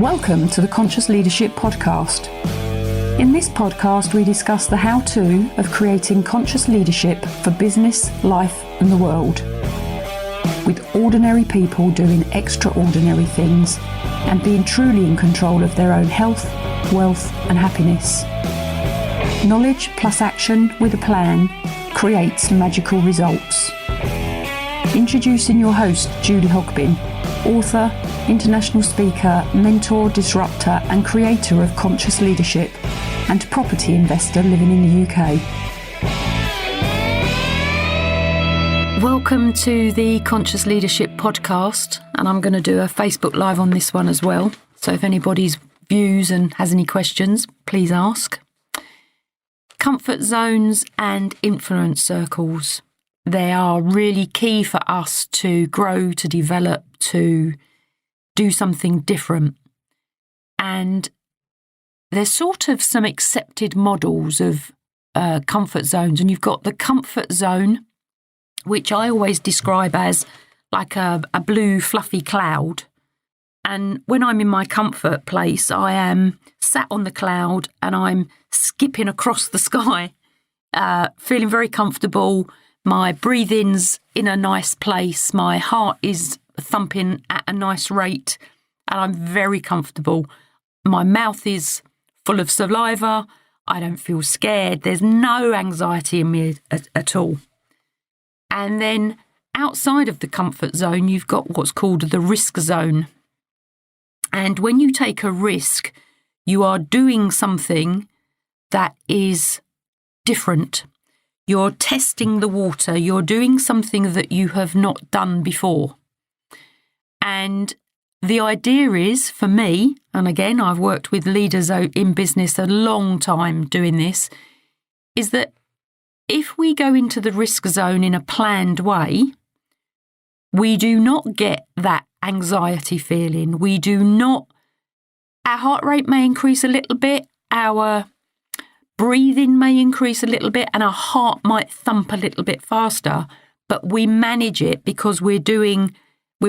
Welcome to the Conscious Leadership Podcast. In this podcast, we discuss the how-to of creating conscious leadership for business, life, and the world. With ordinary people doing extraordinary things and being truly in control of their own health, wealth, and happiness. Knowledge plus action with a plan creates magical results. Introducing your host, Julie Hogbin, author, international speaker, mentor, disruptor, and creator of conscious leadership, and property investor living in the UK. Welcome to the Conscious Leadership Podcast, and I'm going to do a Facebook Live on this one as well. So if anybody's views and has any questions, please ask. Comfort zones and influence circles. They are really key for us to grow, to develop, to do something different. And there's sort of some accepted models of comfort zones. And you've got the comfort zone, which I always describe as like a blue fluffy cloud. And when I'm in my comfort place, I am sat on the cloud and I'm skipping across the sky, feeling very comfortable. My breathing's in a nice place. My heart is thumping at a nice rate and I'm very comfortable. My mouth is full of saliva. I don't feel scared. There's no anxiety in me at all. And then outside of the comfort zone, you've got what's called the risk zone. And when you take a risk, you are doing something that is different. You're testing the water. You're doing something that you have not done before. And the idea is, for me, and again, I've worked with leaders in business a long time doing this, is that if we go into the risk zone in a planned way, we do not get that anxiety feeling. Our heart rate may increase a little bit, our breathing may increase a little bit, and our heart might thump a little bit faster, but we manage it because we're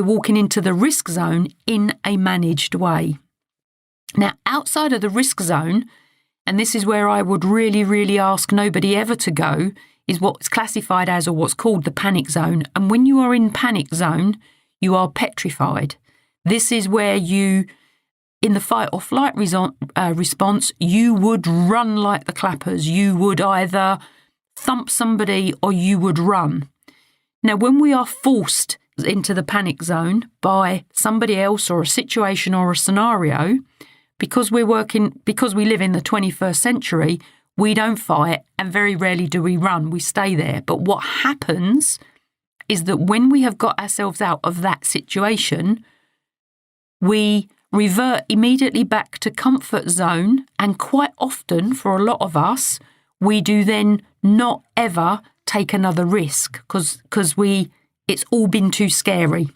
walking into the risk zone in a managed way. Now, outside of the risk zone, and this is where I would really, really ask nobody ever to go, is what's classified as, or what's called, the panic zone. And when you are in panic zone, you are petrified. This is where in the fight or flight response, you would run like the clappers. You would either thump somebody or you would run. Now, when we are forced into the panic zone by somebody else or a situation or a scenario, because we live in the 21st century, we don't fight and very rarely do we run. We stay there. But what happens is that when we have got ourselves out of that situation, we revert immediately back to comfort zone, and quite often for a lot of us, we do then not ever take another risk because it's all been too scary.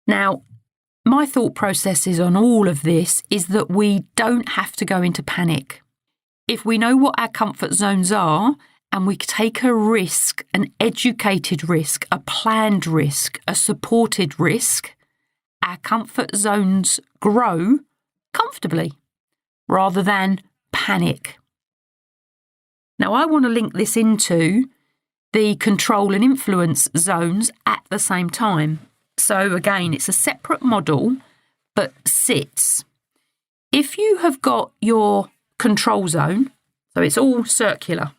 Now, my thought processes on all of this is that we don't have to go into panic. If we know what our comfort zones are and we take a risk, an educated risk, a planned risk, a supported risk, our comfort zones grow comfortably rather than panic. Now, I want to link this into the control and influence zones at the same time. So again, it's a separate model, but sits. If you have got your control zone, so it's all circular.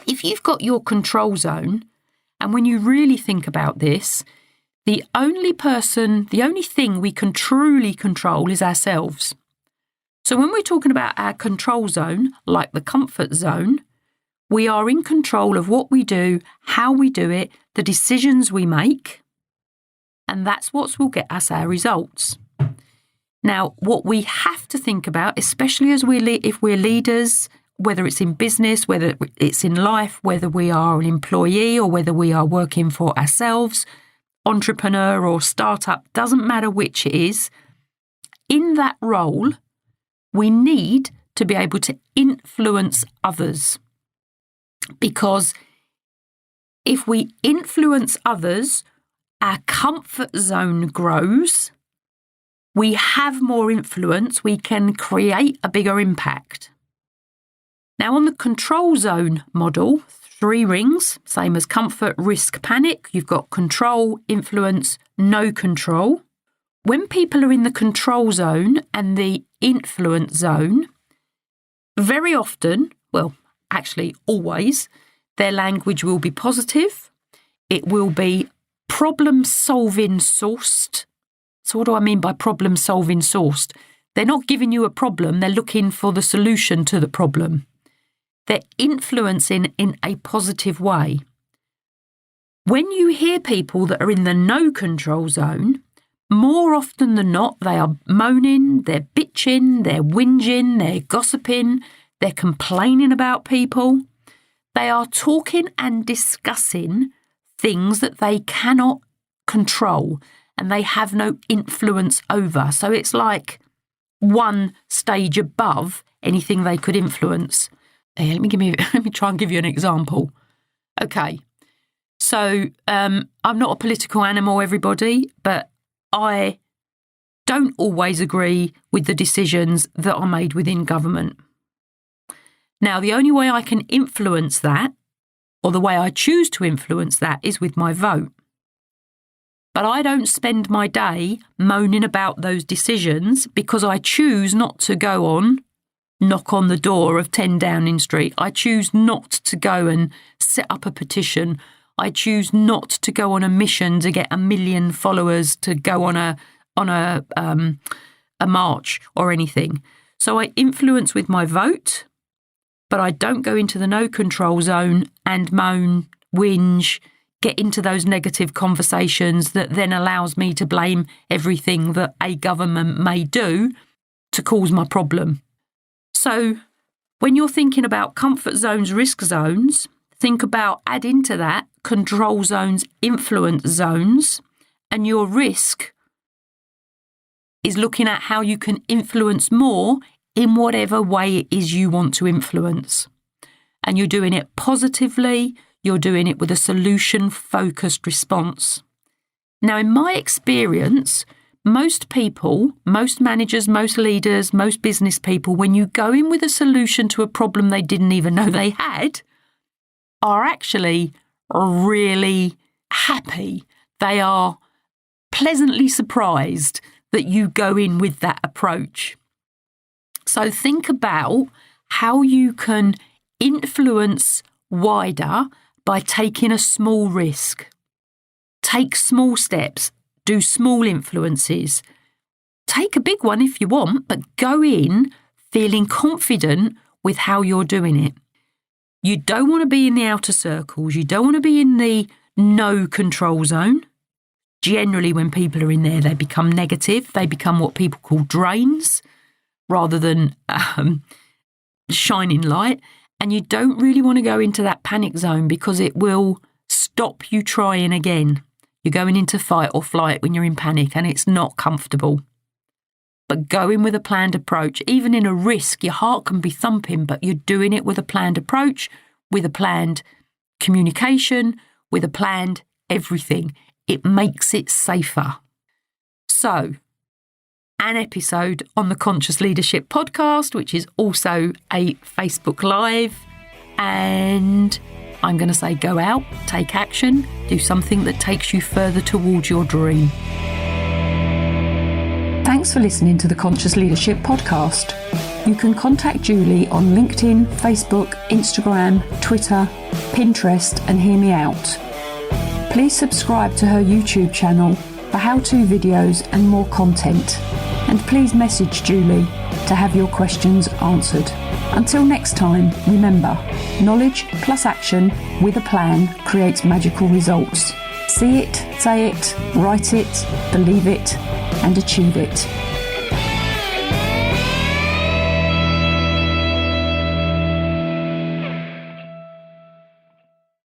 If you've got your control zone, and when you really think about this, the only thing we can truly control is ourselves. So when we're talking about our control zone, like the comfort zone, we are in control of what we do, how we do it, the decisions we make, and that's what will get us our results. Now, what we have to think about, especially if we're leaders, whether it's in business, whether it's in life, whether we are an employee or whether we are working for ourselves, entrepreneur or startup, doesn't matter which it is, in that role, we need to be able to influence others. Because if we influence others, our comfort zone grows we have more influence, we can create a bigger impact. Now, on the control zone model, 3 rings, same as comfort, risk, panic. You've got control, influence, no control. When people are in the control zone and the influence zone, very often, well, actually always, their language will be positive. It will be problem-solving sourced. So what do I mean by problem-solving sourced? They're not giving you a problem, they're looking for the solution to the problem. They're influencing in a positive way. When you hear people that are in the no control zone, more often than not, they are moaning, they're bitching, they're whinging, they're gossiping, they're complaining about people. They are talking and discussing things that they cannot control and they have no influence over. So it's like one stage above anything they could influence. Let me try and give you an example. Okay, so I'm not a political animal, everybody, but I don't always agree with the decisions that are made within government. Now, the only way I can influence that, or the way I choose to influence that, is with my vote. But I don't spend my day moaning about those decisions because I choose not to go on, knock on the door of 10 Downing Street. I choose not to go and set up a petition. I choose not to go on a mission to get 1 million followers to go on a march or anything. So I influence with my vote, but I don't go into the no control zone and moan, whinge, get into those negative conversations that then allows me to blame everything that a government may do to cause my problem. So when you're thinking about comfort zones, risk zones, think about adding to that control zones, influence zones, and your risk is looking at how you can influence more in whatever way it is you want to influence. And you're doing it positively, you're doing it with a solution-focused response. Now, in my experience, most people, most managers, most leaders, most business people, when you go in with a solution to a problem they didn't even know they had, are actually really happy. They are pleasantly surprised that you go in with that approach. So think about how you can influence wider by taking a small risk. Take small steps, do small influences. Take a big one if you want, but go in feeling confident with how you're doing it. You don't want to be in the outer circles. You don't want to be in the no control zone. Generally, when people are in there, they become negative. They become what people call drains rather than shining light. And you don't really want to go into that panic zone because it will stop you trying again. You're going into fight or flight when you're in panic and it's not comfortable. But go in with a planned approach. Even in a risk, your heart can be thumping, but you're doing it with a planned approach, with a planned communication, with a planned everything. It makes it safer. So, an episode on the Conscious Leadership podcast, which is also a Facebook Live. And I'm going to say go out, take action, do something that takes you further towards your dream. Thanks for listening to the Conscious Leadership podcast. You can contact Julie on LinkedIn, Facebook, Instagram, Twitter, Pinterest, and hear me out. Please subscribe to her YouTube channel for how-to videos and more content. And please message Julie to have your questions answered. Until next time, remember, knowledge plus action with a plan creates magical results. See it, say it, write it, believe it, and achieve it.